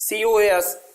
COAS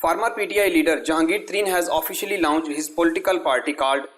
Former PTI leader Jahangir Tareen has officially launched his political party called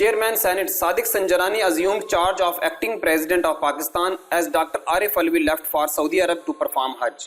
Chairman Senate Sadiq Sanjarani assumed charge of acting President of Pakistan as Dr. Arif Alvi left for Saudi Arab to perform Hajj.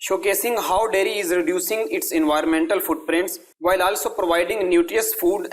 showcasing how dairy is reducing its environmental footprints while also providing nutritious food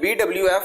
BWF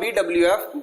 BWF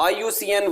IUCN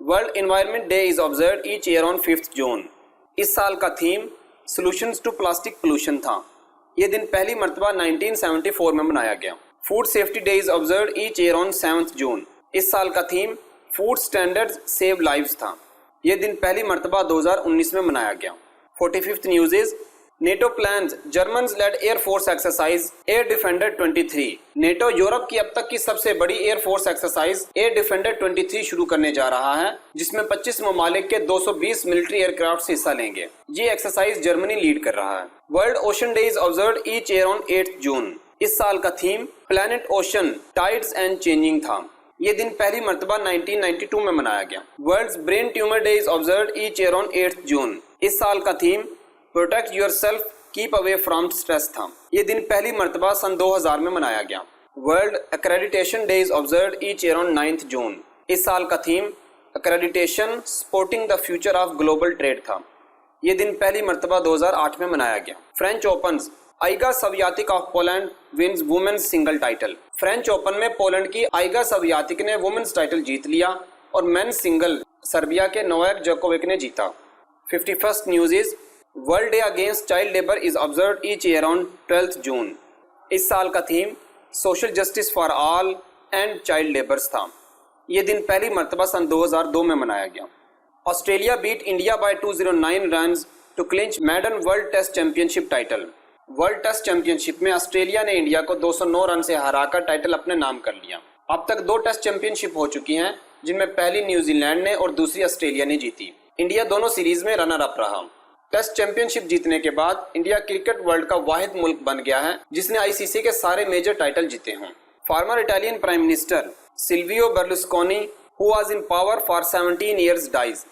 world environment day is observed each year on 5 June. اس سال کا theme solutions to plastic pollution تھا. یہ دن پہلی مرتبہ 1974 میں منایا گیا. Food safety day is observed each year on 7 June. اس سال کا theme food standard save lives تھا. یہ دن پہلی مرتبہ 2019 میں منایا گیا. 45th news is NATO plans Germans lead air force exercise Air Defender 23. NATO یورپ کی اب تک کی سب سے بڑی air force exercise Air Defender 23 شروع کرنے جا رہا ہے، جس میں 25 ممالک کے 220 ملٹری ایئر کرافٹ حصہ لیں گے. یہ ایکسرسائز جرمنی لیڈ کر رہا ہے. World ocean day is observed each year on 8 June. اس سال کا theme planet ocean tides and changing تھا. یہ دن پہلی مرتبہ 1992 میں منایا گیا. World brain tumour day is observed each year on 8 June. اس سال کا theme protect yourself keep away from stress تھا. یہ دن پہلی مرتبہ سن 2000 میں منایا گیا. World accreditation day is observed each year on 9 June. اس سال کا theme accreditation supporting the future of global trade تھا. یہ دن پہلی مرتبہ 2008 میں منایا گیا. French Opens Iga Swiatek of Poland wins women's single title. French Open میں پولینڈ کی آئیگا سویاتک نے وومنز ٹائٹل جیت لیا اور مین سنگل سربیا کے نوواک جوکووک نے جیتا. 51st news is world day against child labour is observed each year on 12 June. اس سال کا theme social justice for all and child labours تھا. یہ دن پہلی مرتبہ سن 2002 میں منایا گیا. Australia beat India by 209 runs to clinch maiden world test championship title. World test championship میں آسٹریلیا نے انڈیا کو 209 رن سے ہرا کر ٹائٹل اپنے نام کر لیا. اب تک 2 ٹیسٹ چیمپئن شپ ہو چکی ہیں، جن میں پہلی نیوزی لینڈ نے اور دوسری آسٹریلیا نے جیتی. انڈیا دونوں سیریز میں رنر اپ رہا. ٹیسٹ چیمپئن شپ جیتنے کے بعد انڈیا کرکٹ ورلڈ کا واحد ملک بن گیا ہے جس نے ICC کے سارے میجر ٹائٹل جیتے ہوں. Former Italian prime minister Silvio Berlusconi who was in power for 17 years dies.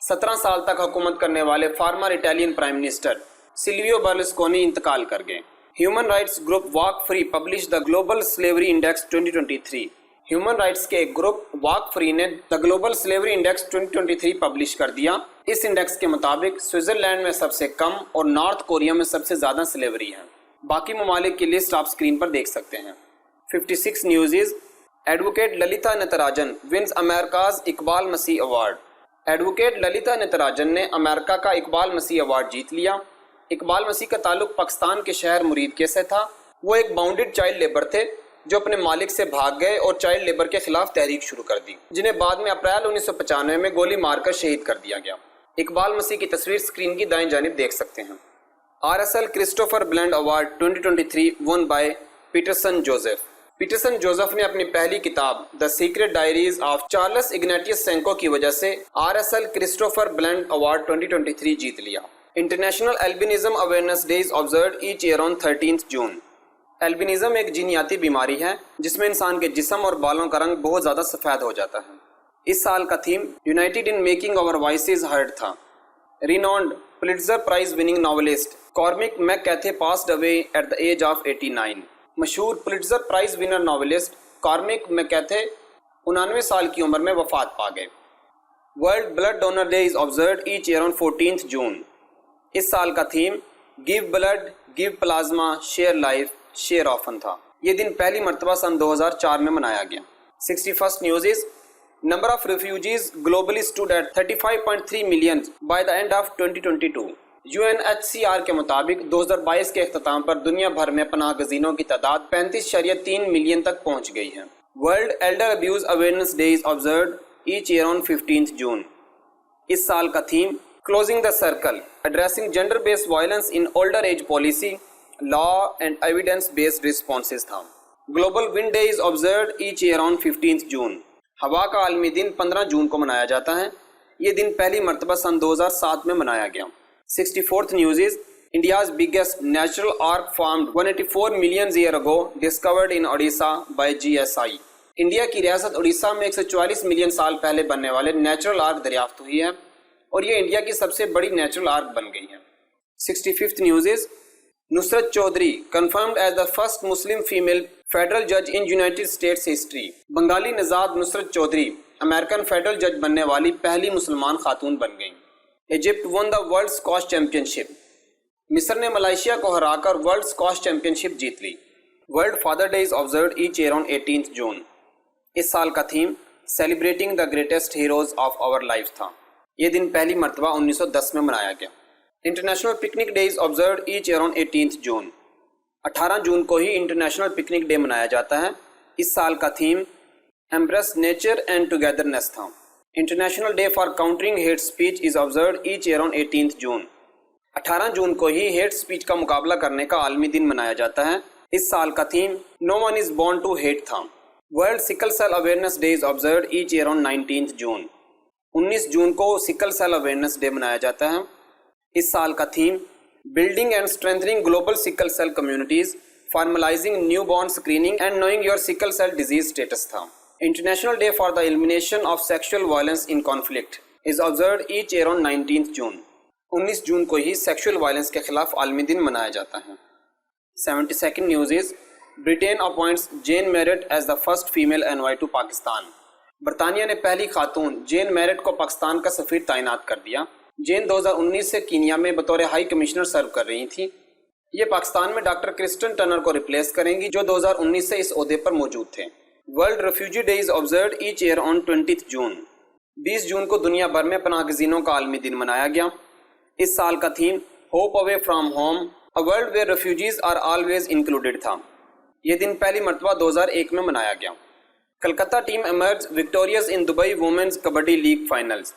17 سال تک حکومت کرنے والے former Italian prime minister Silvio Berlusconi انتقال کر گئے. Human rights group Walk Free publish the global slavery index 2023. Human rights کے ایک گروپ واک فری نے the global slavery index 2023 publish کر دیا. اس انڈیکس کے مطابق سوئٹزرلینڈ میں سب سے کم اور نارتھ کوریا میں سب سے زیادہ سلیوری ہے. باقی ممالک کی لسٹ آپ اسکرین پر دیکھ سکتے ہیں. 56 news is advocate Lalitha Natarajan wins America's Iqbal Masih award. Advocate Lalitha نتراجن نے امریکہ کا اقبال مسیح ایوارڈ جیت لیا. اقبال مسیح کا تعلق پاکستان کے شہر مرید کے سے تھا. وہ ایک باؤنڈڈ چائلڈ لیبر تھے جو اپنے مالک سے بھاگ گئے اور چائلڈ لیبر کے خلاف تحریک شروع کر دی، جنہیں بعد میں اپریل 1995 میں گولی مار کر شہید کر دیا گیا. اقبال مسیح کی تصویر سکرین کی دائیں جانب دیکھ سکتے ہیں. RSL Christopher Bland award 2023 won by Paterson Joseph. Paterson Joseph نے اپنی پہلی کتاب the Secret Diaries of Charles Ignatius Sancho کی وجہ سے RSL کرسٹوفر بلینڈ ایوارڈ 2023 جیت لیا. International albinism awareness day is observed each year on 13 June. Albinism ایک جینیاتی بیماری ہے جس میں انسان کے جسم اور بالوں کا رنگ بہت زیادہ سفید ہو جاتا ہے. اس سال کا theme united in making our voices heard تھا. Renowned Pulitzer prize winning novelist Cormac McCarthy passed away at the age of 89. مشہور Pulitzer prize winner novelist Cormac McCarthy 99 سال کی عمر میں وفات پا گئے. World blood donor day is observed each year on 14 June. اس سال کا theme give blood give plasma share life share often تھا. یہ دن پہلی مرتبہ سن 2004 میں منایا گیا. 61st news is number of refugees globally stood at 35.3 million by the end of 2022. UNHCR کے مطابق 2022 کے اختتام پر دنیا بھر میں پناہ گزینوں کی تعداد 35.3 ملین تک پہنچ گئی ہے. World elder abuse awareness day is observed each year on 15 June. اس سال کا theme closing the circle addressing gender based violence in older age policy law and evidence based responses تھا. Global wind day is observed each year on 15 June. ہوا کا عالمی دن 15 جون کو منایا جاتا ہے. یہ دن پہلی مرتبہ سن 2007 میں منایا گیا. 64th news is India's biggest natural arch formed 184 million year ago discovered in Odisha by GSI. India کی ریاست اڑیسہ میں 144 ملین سال پہلے بننے والے نیچرل آرک دریافت ہوئی ہے اور یہ انڈیا کی سب سے بڑی نیچرل آرک بن گئی ہے. 65th news is Nusrat Choudhary confirmed as the first Muslim female federal جج in United States history. Bengali نژاد نصرت چودھری امریکن فیڈرل جج بننے والی پہلی مسلمان خاتون بن گئیں. Egypt won the world squash championship. مصر نے ملائیشیا کو ہرا کر ورلڈ اسکواش چیمپئن شپ جیت لی. World father day is observed each year on 18 June. اس سال کا theme celebrating the greatest heroes of our life تھا. یہ دن پہلی مرتبہ 1910 میں منایا گیا. International picnic day is observed each year on 18 June. 18 June کو ہی انٹرنیشنل پکنک ڈے منایا جاتا ہے. اس سال کا theme embrace nature and togetherness تھا. International day for countering hate speech is observed each year on 18 June. 18 June کو ہی ہیٹ اسپیچ کا مقابلہ کرنے کا عالمی دن منایا جاتا ہے. اس سال کا theme no one is born to hate تھا. World sickle cell awareness day is observed each year on 19 June. 19 June کو سکل سیل اویئرنیس ڈے منایا جاتا ہے. اس سال کا theme building and strengthening global sickle cell communities, formalizing newborn screening and knowing your sickle cell disease status تھا. International day for the elimination of sexual violence in conflict is observed each year on 19 June. 19 June کو ہی sexual violence کے خلاف عالمی دن منایا جاتا ہے. 72nd news is Britain appoints Jane Marriott as the first female envoy to Pakistan. برطانیہ نے پہلی خاتون جین میرٹ کو پاکستان کا سفیر تعینات کر دیا. جین 2019 سے کینیا میں بطور ہائی کمشنر سرو کر رہی تھیں. یہ پاکستان میں ڈاکٹر کرسٹن ٹرنر کو ریپلیس کریں گی جو 2019 سے اس عہدے پر موجود تھے. World refugee day is observed each year on 20 June. 20 June کو دنیا بھر میں پناہ گزینوں کا عالمی دن منایا گیا. اس سال کا theme hope away from home, a world where refugees are always included تھا. یہ دن پہلی مرتبہ 2001 میں منایا گیا. Kolkata team emerge victorious in Dubai women's kabaddi league finals.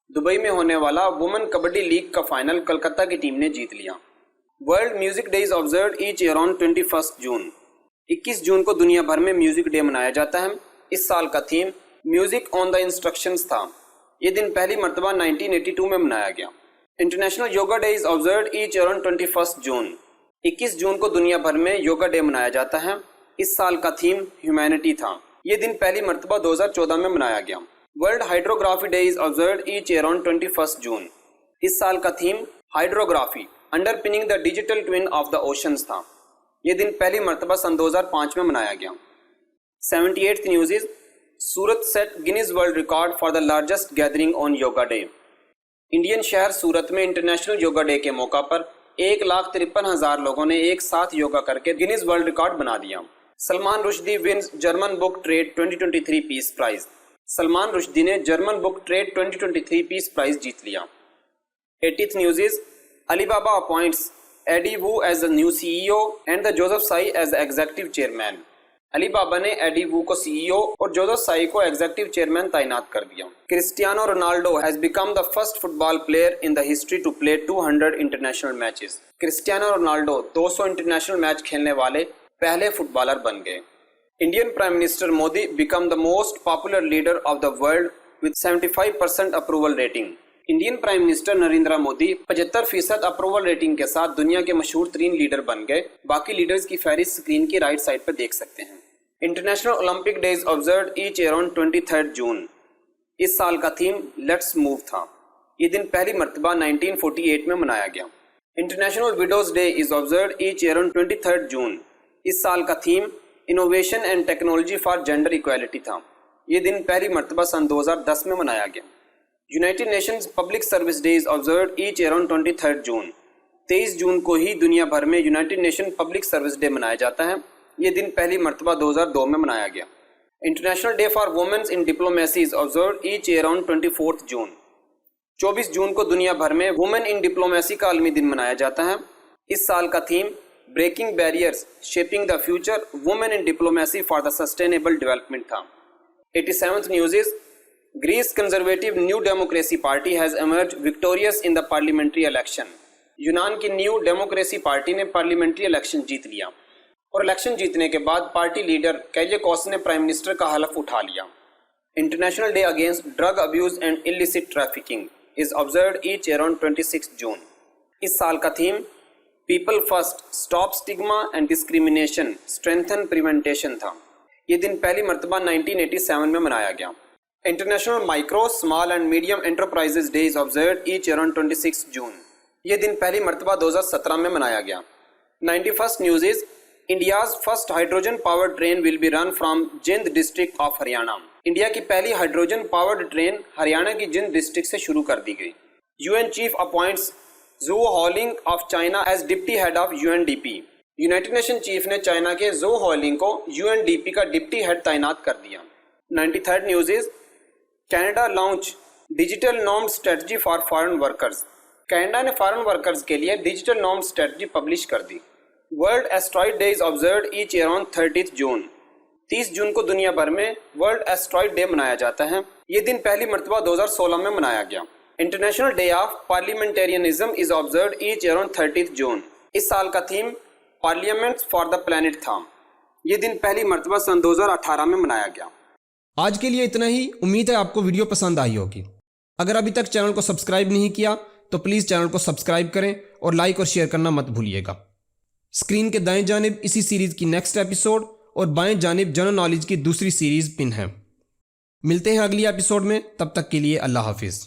Dubai میں ہونے والا وومن کبڈی لیگ کا فائنل کلکتہ کی ٹیم نے جیت لیا. World music day is observed each year on 21 June. 21 June کو دنیا بھر میں میوزک ڈے منایا جاتا ہے. اس سال کا theme music on the instructions تھا. یہ دن پہلی مرتبہ 1982 میں منایا گیا. International yoga day is observed each year on 21 June. 21 June کو دنیا بھر میں یوگا ڈے منایا جاتا ہے. اس سال کا تھیم ہیومینٹی تھا. یہ دن پہلی مرتبہ 2014 میں منایا گیا. World hydrography day is observed each year on 21 June. اس سال کا theme hydrography underpinning the digital twin of the oceans تھا. یہ دن پہلی مرتبہ سن 2005 میں منایا گیا. 78th news is Surat set Guinness World Record for the largest gathering on Yoga day. Indian شہر سورت میں انٹرنیشنل یوگا ڈے کے موقع پر 1,53,000 لوگوں نے ایک ساتھ یوگا کر کے گینیز ورلڈ ریکارڈ بنا دیا. سلمان رشدی ونز جرمن بک ٹریڈ 2023 پیس پرائز. سلمان رشدی نے جرمن بک ٹریڈ 2023 پیس پرائز جیت لیا. 80th نیوز از علی بابا appoints Eddie Wu as the new C E O and the Joseph Tsai as the executive chairman. Alibaba نے ایڈی وو کو سی ای او اور جوزف سائی کو ایگزیکٹو چیئرمین تعینات کر دیا. Cristiano Ronaldo has become the first football player in the history to play 200 international matches. Cristiano Ronaldo 200 international match کھیلنے والے پہلے فٹ بالر بن گئے. Indian prime minister Modi become the most popular leader of the world with 75% approval rating. Indian prime minister Narendra Modi 75% approval rating کے ساتھ دنیا کے مشہور ترین لیڈر بن گئے. باقی لیڈرز کی فہرست اسکرین کی رائٹ سائڈ پر دیکھ سکتے ہیں. International olympic day is observed each year on 23 June. اس سال کا تھیم لیٹس موو تھا. یہ دن پہلی مرتبہ 1948 میں منایا گیا. International widows day is observed each year on 23 June. اس سال کا theme innovation and technology for gender equality تھا. یہ دن پہلی مرتبہ سن 2010 میں منایا گیا. United Nations public service day is observed each year on 23 June. 23 جون کو ہی دنیا بھر میں United Nation public service day منایا جاتا ہے. یہ دن پہلی مرتبہ 2002 میں منایا گیا. International day for women's in diplomacy is observed each year on 24 June. 24 جون کو دنیا بھر میں وومن ان ڈپلومیسی کا عالمی دن منایا جاتا ہے. اس سال کا theme breaking barriers shaping the future women in diplomacy for the sustainable development تھا. 87th news is Greece conservative New Democracy Party has emerge victorious in the parliamentary election. یونان کی نیو ڈیموکریسی پارٹی نے parliamentary election جیت لیا اور election جیتنے کے بعد پارٹی لیڈر کیریاکوس نے پرائم منسٹر کا حلف اٹھا لیا. International day against drug abuse and illicit trafficking is observed each year on 26 June. اس سال کا theme people first stop stigma and discrimination strengthen prevention تھا. یہ دن پہلی مرتبہ 1987 میں منایا گیا. International micro small and medium enterprises day is observed each year on 26 June. یہ دن پہلی مرتبہ 2017 میں منایا گیا. 91st news is India's first hydrogen power train will be run from جند ڈسٹرکٹ آف ہریانہ. انڈیا کی پہلی ہائیڈروجن پاورڈ ٹرین ہریانہ کی جند ڈسٹرکٹ سے شروع کر دی گئی. UN chief appoints Xu Haoliang of China as deputy head of UNDP. United Nation chief نے چائنا کے زو ہالنگ کو UNDP کا ڈپٹی ہیڈ تعینات کر دیا. 93rd news is Canada launch digital نارم strategy for foreign workers. Canada نے foreign workers کے لیے ڈیجیٹل نارم اسٹریٹجی پبلش کر دی. World asteroid day is observed each year on 30 June. 30 جون کو دنیا بھر میں ورلڈ ایسٹرائڈ ڈے منایا جاتا ہے. یہ دن پہلی مرتبہ 2016 میں منایا گیا. International day of parliamentarism is observed each year on 30 June. اس سال کا theme parliament for the planet تھا. یہ دن پہلی مرتبہ سن 2018 میں منایا گیا. آج کے لیے اتنا ہی. امید ہے آپ کو ویڈیو پسند آئی ہوگی. اگر ابھی تک چینل کو سبسکرائب نہیں کیا تو پلیز چینل کو سبسکرائب کریں اور لائک اور شیئر کرنا مت بھولیے گا. اسکرین کے دائیں جانب اسی سیریز کی نیکسٹ ایپیسوڈ اور بائیں جانب جنرل نالج کی دوسری سیریز پن ہے. ملتے ہیں اگلی ایپیسوڈ میں. تب تک کے لیے اللہ حافظ.